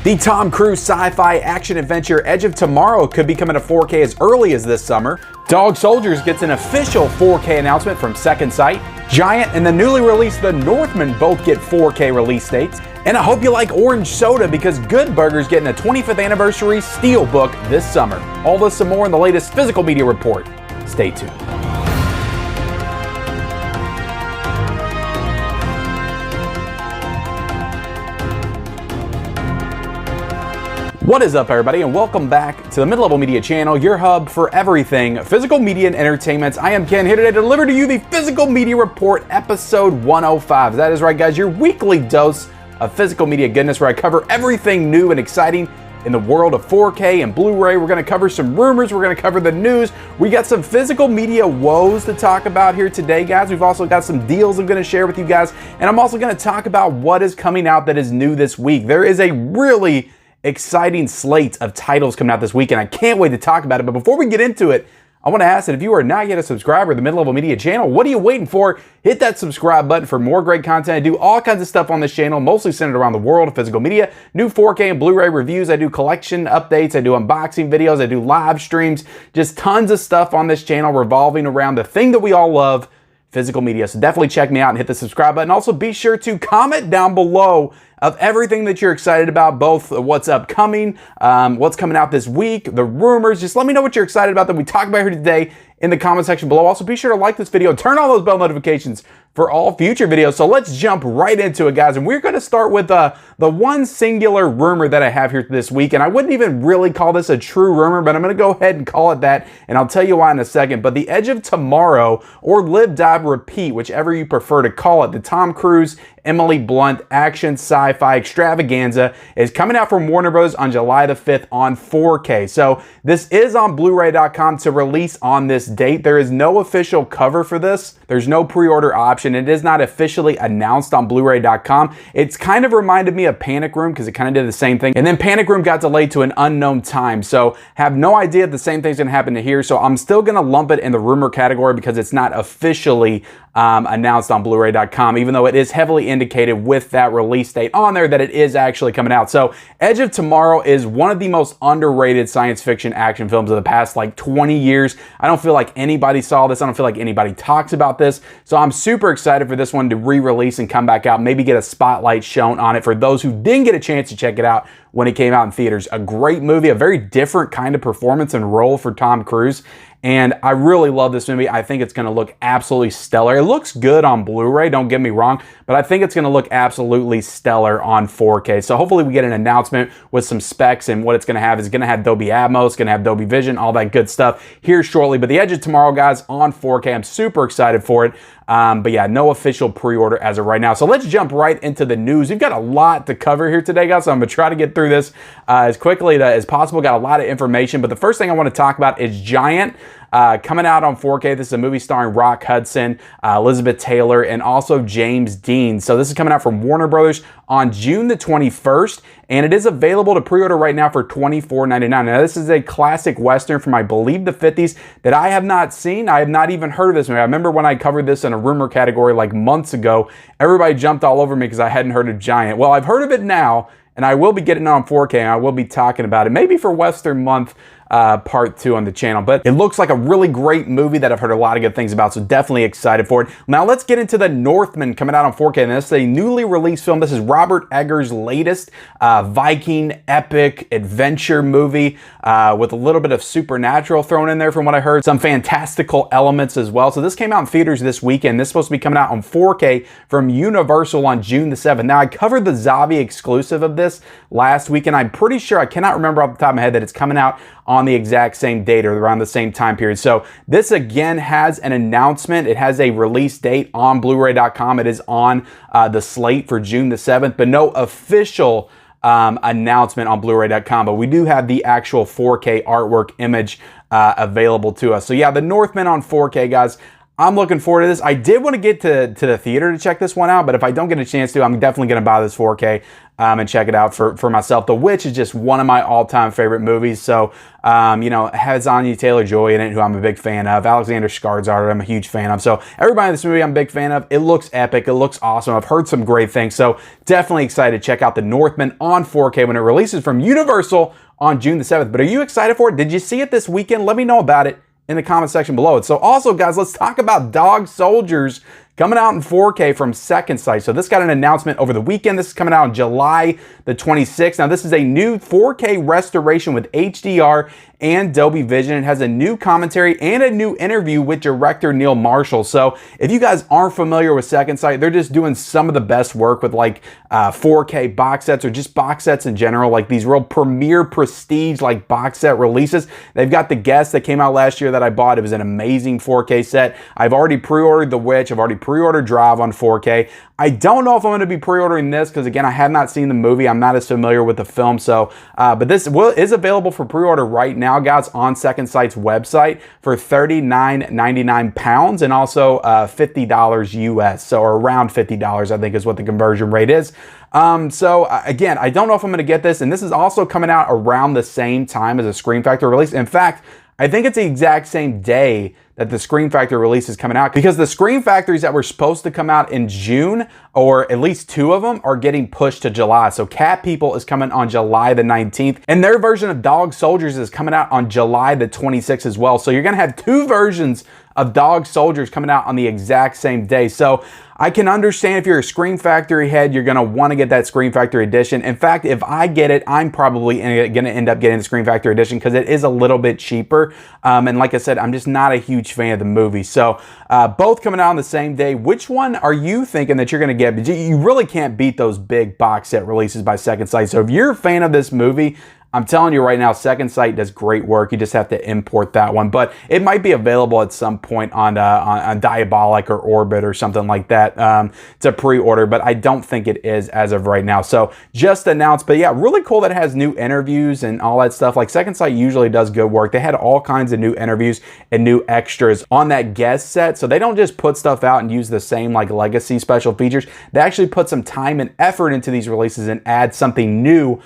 The Tom Cruise sci-fi action-adventure Edge of Tomorrow could be coming to 4K as early as this summer. Dog Soldiers gets an official 4K announcement from Second Sight. Giant and the newly released The Northman both get 4K release dates. And I hope you like orange soda because Good Burger's getting a 25th anniversary steelbook this summer. All this and more in the latest Physical Media Report. Stay tuned. What is up, everybody, and welcome back to the Mid-Level Media channel, your hub for everything physical media and entertainment. I am Ken, here today to deliver to you the Physical Media Report, episode 105. That is right, guys, your weekly dose of physical media goodness, where I cover everything new and exciting in the world of 4K and Blu-ray. We're going to cover some rumors. We're going to cover the news. We got some physical media woes to talk about here today, guys. We've also got some deals I'm going to share with you guys, and I'm also going to talk about what is coming out that is new this week. There is a really exciting slate of titles coming out this week, and I can't wait to talk about it. But before we get into it, I want to ask that if you are not yet a subscriber to the Mid-Level Media channel, what are you waiting for? Hit that subscribe button for more great content. I do all kinds of stuff on this channel, mostly centered around the world of physical media. New 4K and Blu-ray reviews. I do collection updates. I do unboxing videos. I do live streams. Just tons of stuff on this channel revolving around the thing that we all love, physical media. So definitely check me out and hit the subscribe button. Also, be sure to comment down below of everything that you're excited about, both what's upcoming, what's coming out this week, the rumors. Just let me know what you're excited about that we talk about here today in the comment section below. Also, be sure to like this video, turn on those bell notifications for all future videos. So let's jump right into it, guys. And we're going to start with the one singular rumor that I have here this week. And I wouldn't even really call this a true rumor, but I'm going to go ahead and call it that. And I'll tell you why in a second. But the Edge of Tomorrow, or Live, Dive, Repeat, whichever you prefer to call it, the Tom Cruise, Emily Blunt action sci-fi extravaganza is coming out from Warner Bros. On July the 5th on 4K. So this is on Bluray.com to release on this date. There is no official cover for this. There's no pre-order option. It is not officially announced on Bluray.com. It's kind of reminded me of Panic Room because it kind of did the same thing. And then Panic Room got delayed to an unknown time. So have no idea if the same thing's going to happen to here. So I'm still going to lump it in the rumor category because it's not officially announced on Bluray.com, even though it is heavily indicated with that release date on there that it is actually coming out. So Edge of Tomorrow is one of the most underrated science fiction action films of the past like 20 years. I don't feel like anybody saw this. I don't feel like anybody talks about this. So I'm super excited for this one to re-release and come back out, maybe get a spotlight shown on it for those who didn't get a chance to check it out when it came out in theaters. A great movie, a very different kind of performance and role for Tom Cruise. And I really love this movie. I think it's going to look absolutely stellar. It looks good on Blu-ray, don't get me wrong, but I think it's going to look absolutely stellar on 4K. So hopefully we get an announcement with some specs, and what it's going to have is going to have Dolby Atmos, it's going to have Dolby Vision, all that good stuff here shortly. But the Edge of Tomorrow, guys, on 4K. I'm super excited for it. But yeah, no official pre-order as of right now. So let's jump right into the news. We've got a lot to cover here today, guys, so I'm going to try to get through this as quickly as possible. Got a lot of information, but the first thing I want to talk about is Giant. Coming out on 4K. This is a movie starring Rock Hudson, Elizabeth Taylor, and also James Dean. So this is coming out from Warner Brothers on June the 21st, and it is available to pre-order right now for $24.99. Now, this is a classic Western from, I believe, the 50s that I have not seen. I have not even heard of this movie. I remember when I covered this in a rumor category like months ago, everybody jumped all over me because I hadn't heard of Giant. Well, I've heard of it now, and I will be getting it on 4K, and I will be talking about it maybe for Western Month part 2 on the channel. But it looks like a really great movie that I've heard a lot of good things about, so definitely excited for it. Now let's get into The Northman coming out on 4K, and this is a newly released film. This is Robert Eggers' latest Viking epic adventure movie with a little bit of supernatural thrown in there from what I heard, some fantastical elements as well. So this came out in theaters this weekend. This is supposed to be coming out on 4K from Universal on June the 7th. Now I covered the Zavi exclusive of this last week, and I'm pretty sure, I cannot remember off the top of my head, that it's coming out on the exact same date or around the same time period. So this again has an announcement. It has a release date on Bluray.com. It is on the slate for June the 7th, but no official announcement on Bluray.com. But we do have the actual 4K artwork image available to us. So yeah, The Northman on 4K, guys. I'm looking forward to this. I did want to get to the theater to check this one out, but if I don't get a chance to, I'm definitely going to buy this 4K and check it out for myself. The Witch is just one of my all-time favorite movies. So, you know, it has Anya Taylor-Joy in it, who I'm a big fan of. Alexander Skarsgård, I'm a huge fan of. So everybody in this movie I'm a big fan of. It looks epic. It looks awesome. I've heard some great things. So definitely excited to check out The Northman on 4K when it releases from Universal on June the 7th. But are you excited for it? Did you see it this weekend? Let me know about it in the comment section below. So also, guys, let's talk about Dog Soldiers coming out in 4K from Second Sight. So this got an announcement over the weekend. This is coming out on July the 26th. Now, this is a new 4K restoration with HDR and Dolby Vision. It has a new commentary and a new interview with director Neil Marshall. So if you guys aren't familiar with Second Sight, they're just doing some of the best work with like 4K box sets or just box sets in general, like these real premier prestige like box set releases. They've got The Guest that came out last year that I bought. It was an amazing 4K set. I've already pre-ordered The Witch. I've already pre-ordered Drive on 4K. I don't know if I'm going to be pre-ordering this because, again, I have not seen the movie. I'm not as familiar with the film. So, but this is available for pre-order right now, guys, on Second Sight's website for £39.99 and also $50 US. So around $50, I think, is what the conversion rate is. So again, I don't know if I'm going to get this. And this is also coming out around the same time as a Scream Factory release. In fact, I think it's the exact same day that the Scream Factory release is coming out, because the Scream Factories that were supposed to come out in June, or at least 2 of them, are getting pushed to July. So Cat People is coming on July the 19th, and their version of Dog Soldiers is coming out on July the 26th as well. So you're gonna have 2 versions of Dog Soldiers coming out on the exact same day. So I can understand if you're a Scream Factory head, you're going to want to get that Scream Factory edition. In fact, if I get it, I'm probably going to end up getting the Scream Factory edition because it is a little bit cheaper. And like I said, I'm just not a huge fan of the movie. So both coming out on the same day. Which one are you thinking that you're going to get? But you really can't beat those big box set releases by Second Sight. So if you're a fan of this movie, I'm telling you right now, Second Sight does great work. You just have to import that one, but it might be available at some point on Diabolic or Orbit or something like that to pre-order, but I don't think it is as of right now. So just announced, but yeah, really cool that it has new interviews and all that stuff. Like Second Sight usually does good work. They had all kinds of new interviews and new extras on that guest set, so they don't just put stuff out and use the same like legacy special features. They actually put some time and effort into these releases and add something new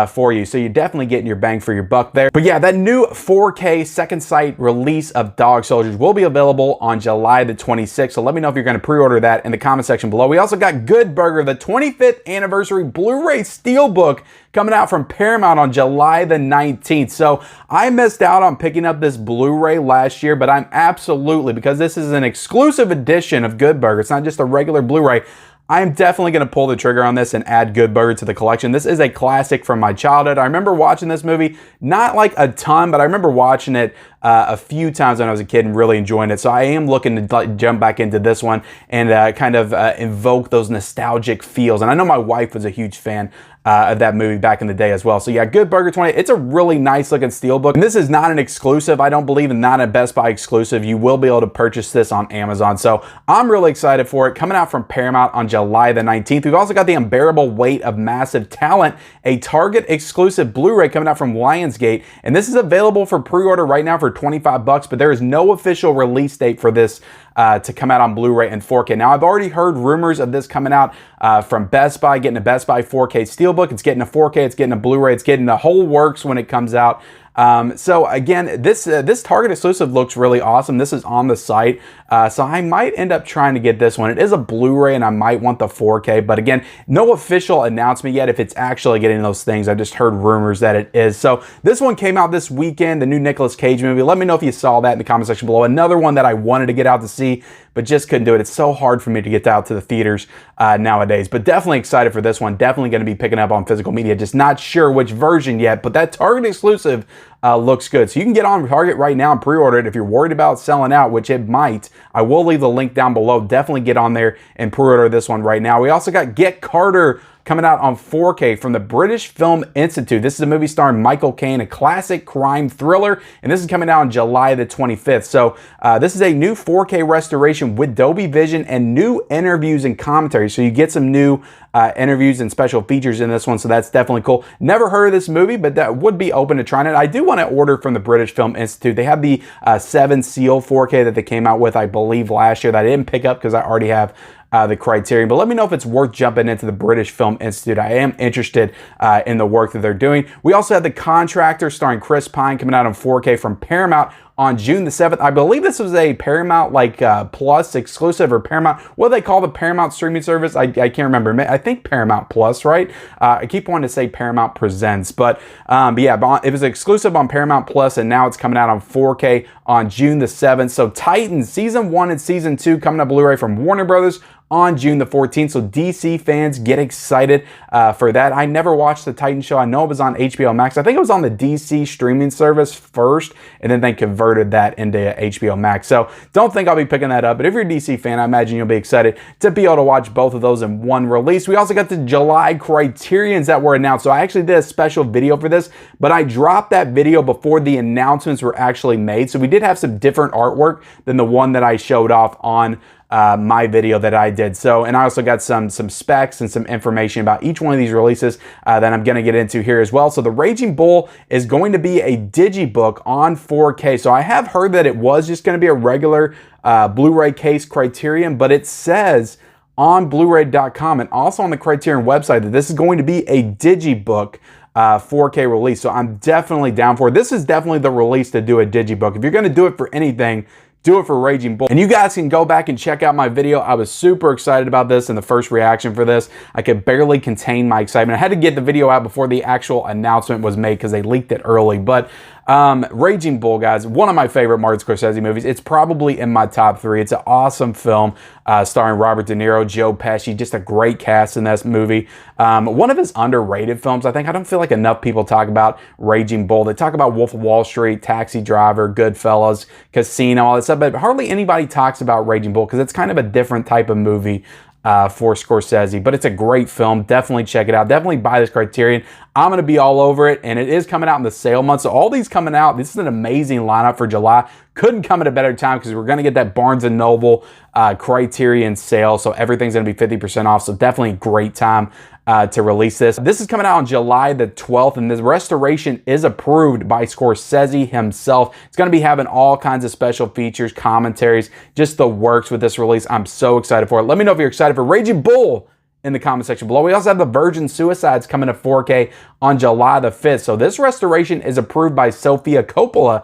for you. So you're definitely getting your bang for your buck there. But yeah, that new 4K Second Sight release of Dog Soldiers will be available on July the 26th. So let me know if you're going to pre-order that in the comment section below. We also got Good Burger, the 25th anniversary Blu-ray Steelbook, coming out from Paramount on July the 19th. So I missed out on picking up this Blu-ray last year, but I'm absolutely, because this is an exclusive edition of Good Burger, it's not just a regular Blu-ray, I am definitely going to pull the trigger on this and add Good Burger to the collection. This is a classic from my childhood. I remember watching this movie, not like a ton, but I remember watching it a few times when I was a kid and really enjoying it. So I am looking to jump back into this one and kind of invoke those nostalgic feels. And I know my wife was a huge fan of that movie back in the day as well. So yeah, Good Burger 20, it's a really nice looking steelbook. And this is not an exclusive, I don't believe, and not a Best Buy exclusive. You will be able to purchase this on Amazon. So I'm really excited for it. Coming out from Paramount on July the 19th. We've also got The Unbearable Weight of Massive Talent, a Target exclusive Blu-ray coming out from Lionsgate. And this is available for pre-order right now for $25, but there is no official release date for this to come out on Blu-ray and 4K. Now, I've already heard rumors of this coming out from Best Buy, getting a Best Buy 4K Steelbook. It's getting a 4K, it's getting a Blu-ray, it's getting the whole works when it comes out. So again, this Target exclusive looks really awesome. This is on the site, so I might end up trying to get this one. It is a Blu-ray and I might want the 4K, but again, no official announcement yet if it's actually getting those things. I've just heard rumors that it is. So this one came out this weekend, the new Nicolas Cage movie. Let me know if you saw that in the comment section below. Another one that I wanted to get out to see, but just couldn't do it. It's so hard for me to get out to the theaters nowadays, but definitely excited for this one. Definitely going to be picking up on physical media. Just not sure which version yet, but that Target exclusive looks good. So you can get on Target right now and pre-order it if you're worried about selling out, which it might. I will leave the link down below. Definitely get on there and pre-order this one right now. We also got Get Carter coming out on 4K from the British Film Institute. This is a movie starring Michael Caine, a classic crime thriller, and this is coming out on July the 25th. So this is a new 4K restoration with Dolby Vision and new interviews and commentary. So you get some new interviews and special features in this one, so that's definitely cool. Never heard of this movie, but that would be open to trying it. I do want to order from the British Film Institute. They have the 7 Seal 4K that they came out with, I believe, last year that I didn't pick up because I already have the Criterion. But let me know if it's worth jumping into the British Film Institute. I am interested in the work that they're doing. We also have The Contractor starring Chris Pine coming out on 4K from Paramount on June the 7th. I believe this was a Paramount Plus exclusive, or Paramount, what do they call the Paramount streaming service? I can't remember. I think Paramount Plus, right? I keep wanting to say Paramount Presents, but yeah, it was exclusive on Paramount Plus, and now it's coming out on 4K on June the 7th. So Titans Season 1 and Season 2 coming to Blu-ray from Warner Brothers on June the 14th. So DC fans, get excited for that. I never watched the Titan show. I know it was on HBO Max. I think it was on the DC streaming service first, and then they converted that into HBO Max. So don't think I'll be picking that up. But if you're a DC fan, I imagine you'll be excited to be able to watch both of those in one release. We also got the July Criterions that were announced. So I actually did a special video for this, but I dropped that video before the announcements were actually made. So we did have some different artwork than the one that I showed off on my video that I did. So, and I also got some specs and some information about each one of these releases that I'm going to get into here as well. So the Raging Bull is going to be a digibook on 4K. So I have heard that it was just going to be a regular Blu-ray case Criterion, but it says on Bluray.com and also on the Criterion website that this is going to be a digibook 4K release. So I'm definitely down for it. This is definitely the release to do a digibook. If you're going to do it for anything, do it for Raging Bull. And you guys can go back and check out my video. I was super excited about this and the first reaction for this. I could barely contain my excitement. I had to get the video out before the actual announcement was made because they leaked it early. But Raging Bull, guys, one of my favorite Martin Scorsese movies. It's probably in my top 3. It's an awesome film starring Robert De Niro, Joe Pesci, just a great cast in this movie. One of his underrated films, I think. I don't feel like enough people talk about Raging Bull. They talk about Wolf of Wall Street, Taxi Driver, Goodfellas, Casino, all that stuff, but hardly anybody talks about Raging Bull because it's kind of a different type of movie for Scorsese, but it's a great film. Definitely check it out. Definitely buy this Criterion. I'm going to be all over it, and it is coming out in the sale month. So all these coming out, this is an amazing lineup for July. Couldn't come at a better time because we're going to get that Barnes & Noble Criterion sale. So everything's going to be 50% off. So definitely a great time to release this. This is coming out on July the 12th, and this restoration is approved by Scorsese himself. It's going to be having all kinds of special features, commentaries, just the works with this release. I'm so excited for it. Let me know if you're excited for Raging Bull in the comment section below. We also have the Virgin Suicides coming to 4K on July the 5th. So this restoration is approved by Sofia Coppola,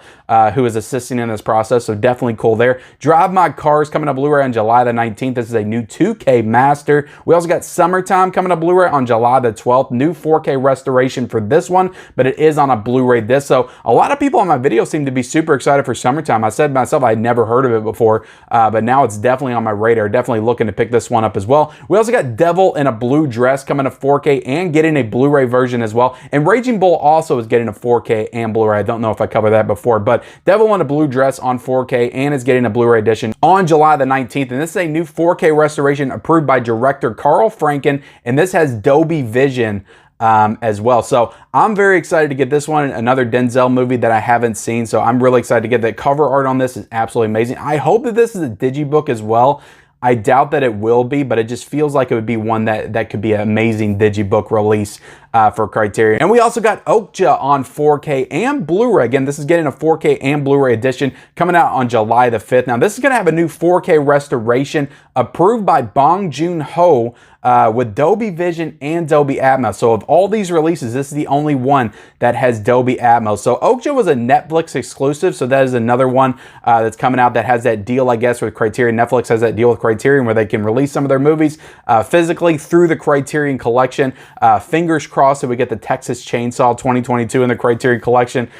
who is assisting in this process. So definitely cool there. Drive My Car is coming to Blu-ray on July the 19th. This is a new 2K master. We also got Summertime coming to Blu-ray on July the 12th. New 4K restoration for this one, but it is on a Blu-ray disc. So a lot of people on my video seem to be super excited for Summertime. I said myself, I had never heard of it before, but now it's definitely on my radar. Definitely looking to pick this one up as well. We also got Devil in a Blue Dress coming to 4K and getting a Blu-ray version as well. And Raging Bull also is getting a 4K and Blu-ray. I don't know if I covered that before, but Devil in a Blue Dress on 4K and is getting a Blu-ray edition on July the 19th. And this is a new 4K restoration approved by director Carl Franken, and this has Dolby Vision as well. So I'm very excited to get this one, another Denzel movie that I haven't seen. So I'm really excited to get that. Cover art on this is absolutely amazing. I hope that this is a digibook as well. I doubt that it will be, but it just feels like it would be one that could be an amazing digibook release for Criterion. And we also got Okja on 4K and Blu-ray. Again, this is getting a 4K and Blu-ray edition coming out on July the 5th. Now, this is going to have a new 4K restoration approved by Bong Joon-ho with Dolby Vision and Dolby Atmos. So of all these releases, this is the only one that has Dolby Atmos. So Okja was a Netflix exclusive, so that is another one that's coming out that has that deal, I guess, with Criterion. Netflix has that deal with Criterion where they can release some of their movies physically through the Criterion Collection. Fingers crossed that we get the Texas Chainsaw 2022 in the Criterion Collection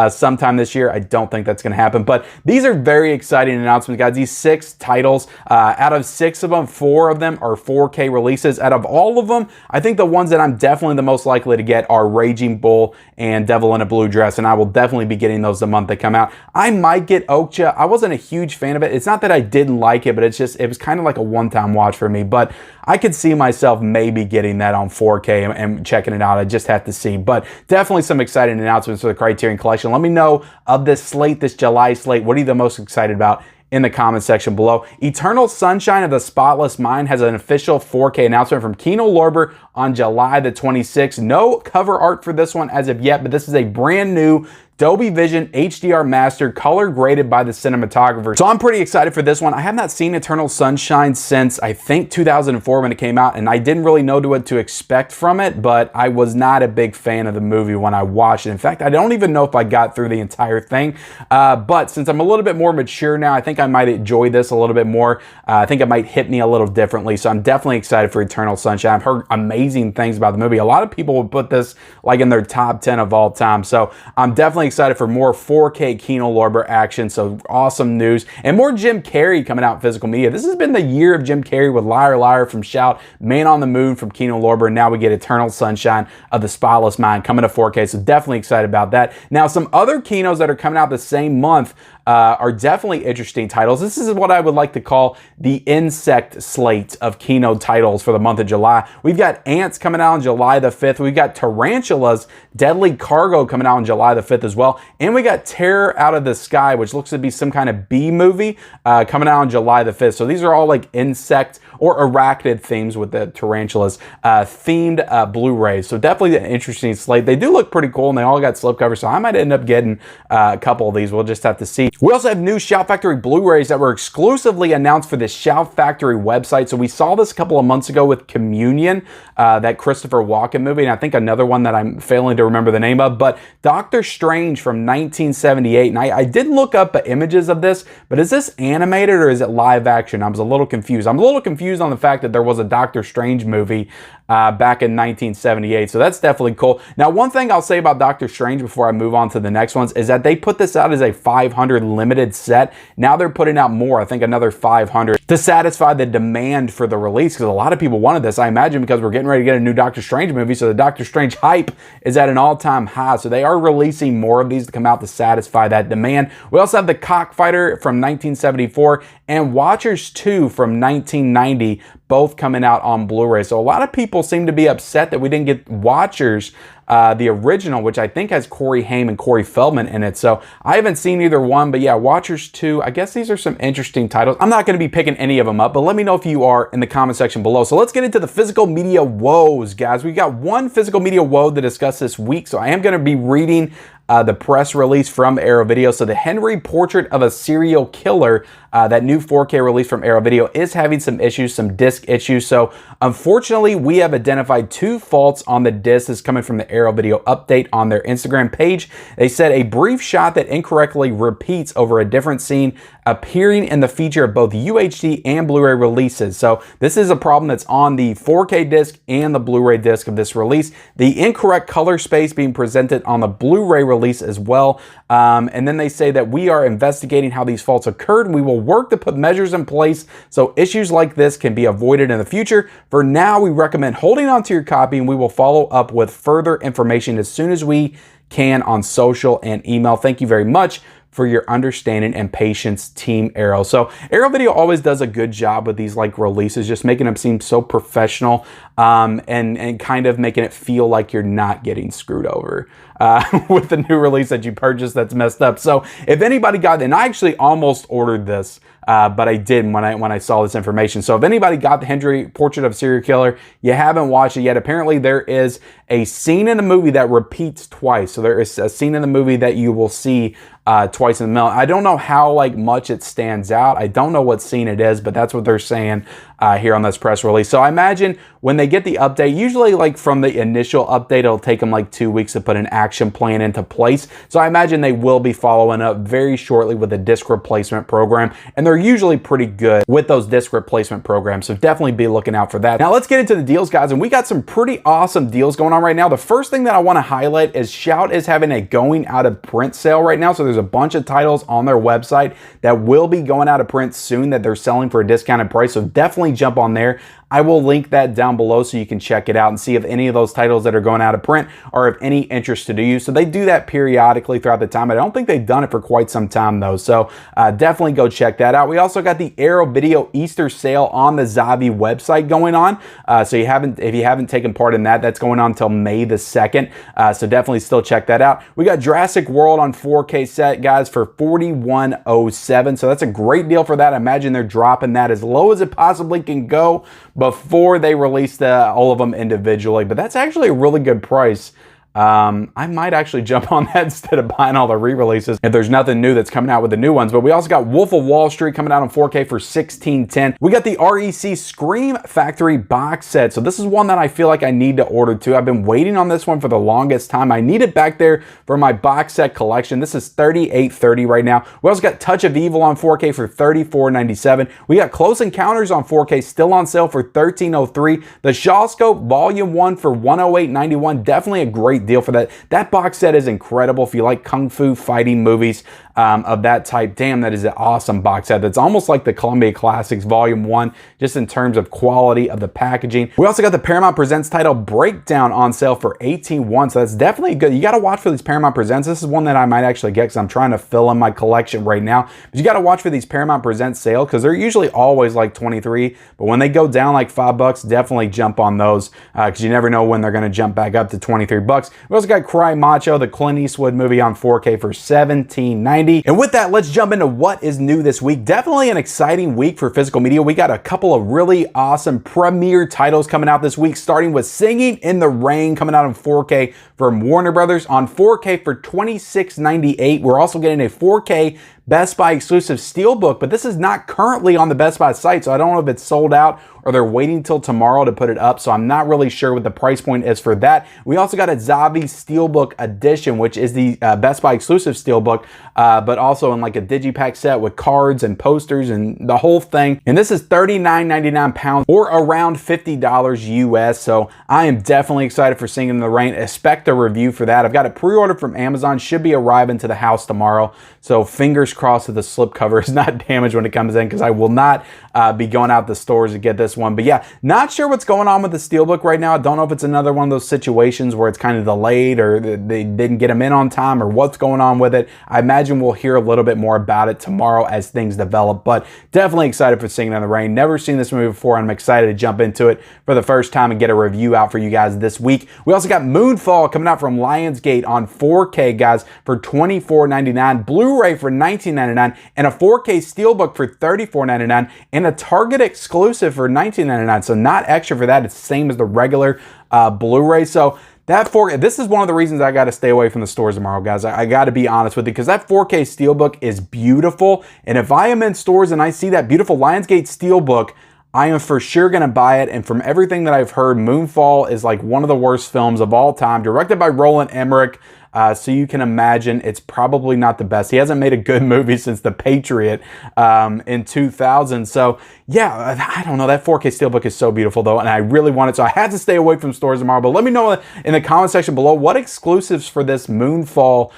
sometime this year. I don't think that's going to happen, but these are very exciting announcements, guys. These 6 titles, out of 6 of them, 4 of them are 4K releases. Out of all of them, I think the ones that I'm definitely the most likely to get are Raging Bull and Devil in a Blue Dress, and I will definitely be getting those the month they come out. I might get Okja. I wasn't a huge fan of it. It's not that I didn't like it, but it's just, it was kind of like a one-time watch for me, but I could see myself maybe getting that on 4K and checking it out. I just have to see, but definitely some exciting announcements for the Criterion Collection. Let me know of this slate, this July slate, what are you the most excited about in the comment section below. Eternal Sunshine of the Spotless Mind has an official 4K announcement from Kino Lorber on July the 26th. No cover art for this one as of yet, but this is a brand new Dolby Vision HDR master, color graded by the cinematographer. So I'm pretty excited for this one. I have not seen Eternal Sunshine since I think 2004 when it came out, and I didn't really know what to expect from it, but I was not a big fan of the movie when I watched it. In fact, I don't even know if I got through the entire thing, but since I'm a little bit more mature now, I think I might enjoy this a little bit more. I think it might hit me a little differently, so I'm definitely excited for Eternal Sunshine. I've heard amazing things about the movie. A lot of people would put this like in their top 10 of all time, so I'm definitely excited for more 4K Kino Lorber action. So awesome news, and more Jim Carrey coming out in physical media. This has been the year of Jim Carrey with Liar Liar from Shout, Man on the Moon from Kino Lorber, and now we get Eternal Sunshine of the Spotless Mind coming to 4K. So definitely excited about that. Now, some other Kinos that are coming out the same month are definitely interesting titles. This is what I would like to call the insect slate of Kino titles for the month of July. We've got Ants coming out on July the 5th. We've got Tarantulas, Deadly Cargo coming out on July the 5th as well. And we got Terror Out of the Sky, which looks to be some kind of B movie coming out on July the 5th. So these are all like insect or arachnid themes with the Tarantulas themed Blu-rays. So definitely an interesting slate. They do look pretty cool, and they all got slipcovers, so I might end up getting a couple of these. We'll just have to see. We also have new Shout Factory Blu-rays that were exclusively announced for the Shout Factory website. So we saw this a couple of months ago with Communion, that Christopher Walken movie, and I think another one that I'm failing to remember the name of, but Doctor Strange from 1978. And I did look up images of this, but is this animated or is it live action? I was a little confused. I'm a little confused on the fact that there was a Doctor Strange movie back in 1978. So that's definitely cool. Now, one thing I'll say about Doctor Strange before I move on to the next ones is that they put this out as a 500 limited set. Now they're putting out more, I think another 500, to satisfy the demand for the release, because a lot of people wanted this, I imagine, because we're getting ready to get a new Doctor Strange movie. So the Doctor Strange hype is at an all-time high. So they are releasing more of these to come out to satisfy that demand. We also have the Cockfighter from 1974 and Watchers 2 from 1990, both coming out on Blu-ray. So a lot of people seem to be upset that we didn't get Watchers, the original, which I think has Corey Haim and Corey Feldman in it. So I haven't seen either one, but yeah, Watchers 2, I guess these are some interesting titles. I'm not going to be picking any of them up, but let me know if you are in the comment section below. So let's get into the physical media woes, guys. We've got one physical media woe to discuss this week, so I am going to be reading the press release from Arrow Video. So the Henry Portrait of a Serial Killer, that new 4K release from Arrow Video, is having some issues, some disc issues. So unfortunately, we have identified two faults on the disc. This is coming from the Arrow Video update on their Instagram page. They said a brief shot that incorrectly repeats over a different scene appearing in the feature of both UHD and Blu-ray releases. So this is a problem that's on the 4K disc and the Blu-ray disc of this release. The incorrect color space being presented on the Blu-ray release as well. And then they say that we are investigating how these faults occurred, and we will work to put measures in place so issues like this can be avoided in the future. For now, we recommend holding on to your copy, and we will follow up with further information as soon as we can on social and email. Thank you very much for your understanding and patience, Team Arrow. So Arrow Video always does a good job with these like releases, just making them seem so professional, and kind of making it feel like you're not getting screwed over with the new release that you purchased that's messed up. So if anybody got, and I actually almost ordered this, but I didn't when I saw this information. So if anybody got the Henry Portrait of a Serial Killer, you haven't watched it yet. Apparently there is a scene in the movie that repeats twice. So there is a scene in the movie that you will see twice in the middle. I don't know how like much it stands out. I don't know what scene it is, but that's what they're saying here on this press release. So I imagine when they get the update, usually like from the initial update, it'll take them like 2 weeks to put an action plan into place. So I imagine they will be following up very shortly with a disc replacement program, and they're usually pretty good with those disc replacement programs. So definitely be looking out for that. Now let's get into the deals, guys, and we got some pretty awesome deals going on right now. The first thing that I want to highlight is Shout is having a going out of print sale right now. So there's a bunch of titles on their website that will be going out of print soon that they're selling for a discounted price. So definitely jump on there. I will link that down below so you can check it out and see if any of those titles that are going out of print are of any interest to you. So they do that periodically throughout the time. I don't think they've done it for quite some time though. So definitely go check that out. We also got the Arrow Video Easter sale on the Zavi website going on. So if you haven't taken part in that, that's going on until May the 2nd. So definitely still check that out. We got Jurassic World on 4K set, guys, for $41.07. So that's a great deal for that. I imagine they're dropping that as low as it possibly can go before they release all of them individually, but that's actually a really good price I might actually jump on that instead of buying all the re-releases if there's nothing new that's coming out with the new ones. But we also got Wolf of Wall Street coming out on 4K for $16.10. We got the REC Scream Factory box set. So this is one that I feel like I need to order too. I've been waiting on this one for the longest time. I need it back there for my box set collection. This is $38.30 right now. We also got Touch of Evil on 4K for $34.97. We got Close Encounters on 4K still on sale for $13.03. The Shawscope Volume 1 for $108.91. Definitely a great deal for that. That box set is incredible if you like kung fu fighting movies of that type. Damn, that is an awesome box set. That's almost like the Columbia Classics Volume 1, just in terms of quality of the packaging. We also got the Paramount Presents title Breakdown on sale for $18.01, so that's definitely good. You got to watch for these Paramount Presents. This is one that I might actually get because I'm trying to fill in my collection right now. But you got to watch for these Paramount Presents sale because they're usually always like $23, but when they go down like $5, definitely jump on those because you never know when they're going to jump back up to $23. We also got Cry Macho, the Clint Eastwood movie on 4K for $17.90. And with that, let's jump into what is new this week. Definitely an exciting week for physical media. We got a couple of really awesome premiere titles coming out this week, starting with Singing in the Rain coming out on 4K from Warner Brothers on 4K for $26.98. We're also getting a 4K Best Buy exclusive Steelbook, but this is not currently on the Best Buy site, so I don't know if it's sold out or they're waiting till tomorrow to put it up, so I'm not really sure what the price point is for that. We also got a Zavi Steelbook Edition, which is the Best Buy exclusive Steelbook, but also in like a digipack set with cards and posters and the whole thing. And this is $39.99 or around $50 US, so I am definitely excited for Singing in the Rain. Expect a review for that. I've got it pre-ordered from Amazon, should be arriving to the house tomorrow, so fingers crossed that the slipcover is not damaged when it comes in because I will not be going out the stores to get this one. But yeah, not sure what's going on with the Steelbook right now. I don't know if it's another one of those situations where it's kind of delayed or they didn't get them in on time or what's going on with it. I imagine we'll hear a little bit more about it tomorrow as things develop, but definitely excited for Singing in the Rain. Never seen this movie before, and I'm excited to jump into it for the first time and get a review out for you guys this week. We also got Moonfall coming out from Lionsgate on 4K, guys, for $24.99, Blu-ray for $19.99, and a 4K Steelbook for $34.99, and a Target exclusive for $19.99. So not extra for that. It's the same as the regular Blu-ray. So this is one of the reasons I got to stay away from the stores tomorrow, guys. I got to be honest with you because that 4K Steelbook is beautiful. And if I am in stores and I see that beautiful Lionsgate Steelbook, I am for sure going to buy it. And from everything that I've heard, Moonfall is like one of the worst films of all time, directed by Roland Emmerich. So you can imagine it's probably not the best. He hasn't made a good movie since The Patriot in 2000. So yeah, I don't know. That 4K Steelbook is so beautiful though, and I really want it. So I had to stay away from stores tomorrow. But let me know in the comment section below what exclusives for this Moonfall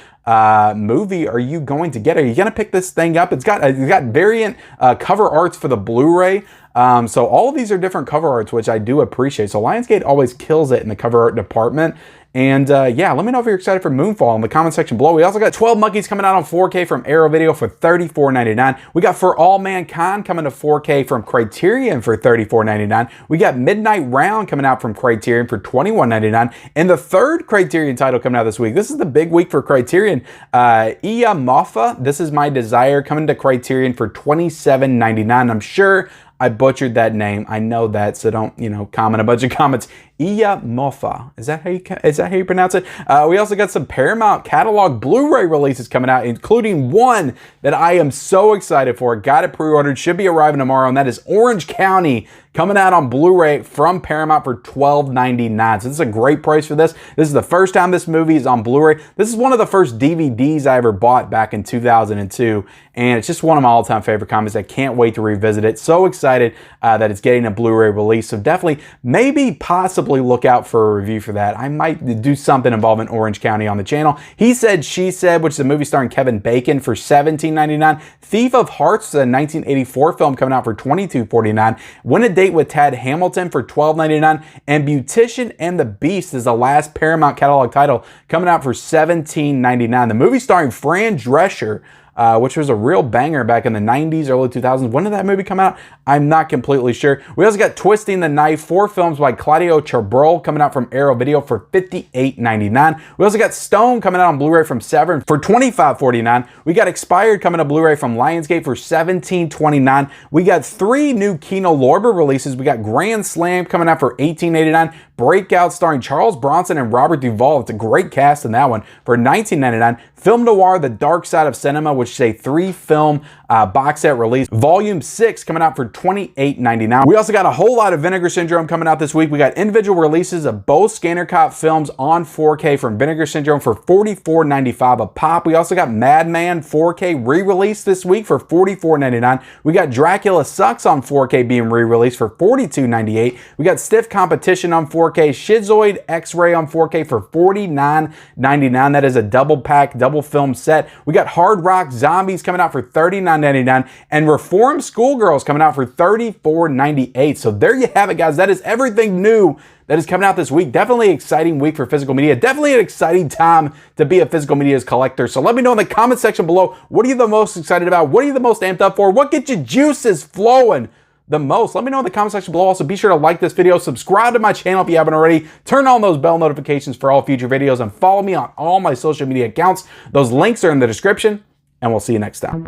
movie are you going to get? Are you going to pick this thing up? It's got variant cover arts for the Blu-ray. So all of these are different cover arts, which I do appreciate. So Lionsgate always kills it in the cover art department. And yeah, let me know if you're excited for Moonfall in the comment section below. We also got 12 Monkeys coming out on 4K from Arrow Video for $34.99. We got For All Mankind coming to 4K from Criterion for $34.99. We got Midnight Round coming out from Criterion for $21.99. And the third Criterion title coming out this week. This is the big week for Criterion. Iya Mofa, This Is My Desire, coming to Criterion for $27.99. I'm sure I butchered that name. I know that, so don't, comment a bunch of comments. Iya Mofa. Is that how you pronounce it? We also got some Paramount catalog Blu-ray releases coming out, including one that I am so excited for. Got it pre-ordered, should be arriving tomorrow, and that is Orange County coming out on Blu-ray from Paramount for $12.99. So this is a great price for this. This is the first time this movie is on Blu-ray. This is one of the first DVDs I ever bought back in 2002, and it's just one of my all-time favorite comics. I can't wait to revisit it. So excited that it's getting a Blu-ray release. So definitely, maybe possibly look out for a review for that. I might do something involving Orange County on the channel. He Said, She Said, which is a movie starring Kevin Bacon, for $17.99. Thief of Hearts, a 1984 film coming out for $22.49. Win a Date with Tad Hamilton for $12.99. And Beautician and the Beast is the last Paramount catalog title coming out for $17.99. The movie starring Fran Drescher, which was a real banger back in the 90s, early 2000s. When did that movie come out? I'm not completely sure. We also got Twisting the Knife, 4 films by Claudio Chabrol, coming out from Arrow Video for $58.99. We also got Stone coming out on Blu-ray from Severn for $25.49. We got Expired coming to Blu-ray from Lionsgate for $17.29. We got 3 new Kino Lorber releases. We got Grand Slam coming out for $18.89. Breakout, starring Charles Bronson and Robert Duvall. It's a great cast in that one, for $19.99. Film Noir, The Dark Side of Cinema, which is a 3-film box set release. Volume 6 coming out for $28.99. We also got a whole lot of Vinegar Syndrome coming out this week. We got individual releases of both Scanner Cop films on 4K from Vinegar Syndrome for $44.95 a pop. We also got Madman 4K re-release this week for $44.99. We got Dracula Sucks on 4K being re-released for $42.98. We got Stiff Competition on 4K, Schizoid X-Ray on 4K for $49.99. That is a double pack, double film set. We got Hard Rock Zombies coming out for $39.99, and Reformed Schoolgirls coming out for $34.98. So there you have it, guys. That is everything new that is coming out this week. Definitely an exciting week for physical media. Definitely an exciting time to be a physical media collector. So let me know in the comment section below, what are you the most excited about? What are you the most amped up for? What gets your juices flowing the most? Let me know in the comment section below. Also, be sure to like this video, subscribe to my channel if you haven't already, turn on those bell notifications for all future videos, and follow me on all my social media accounts. Those links are in the description, and we'll see you next time.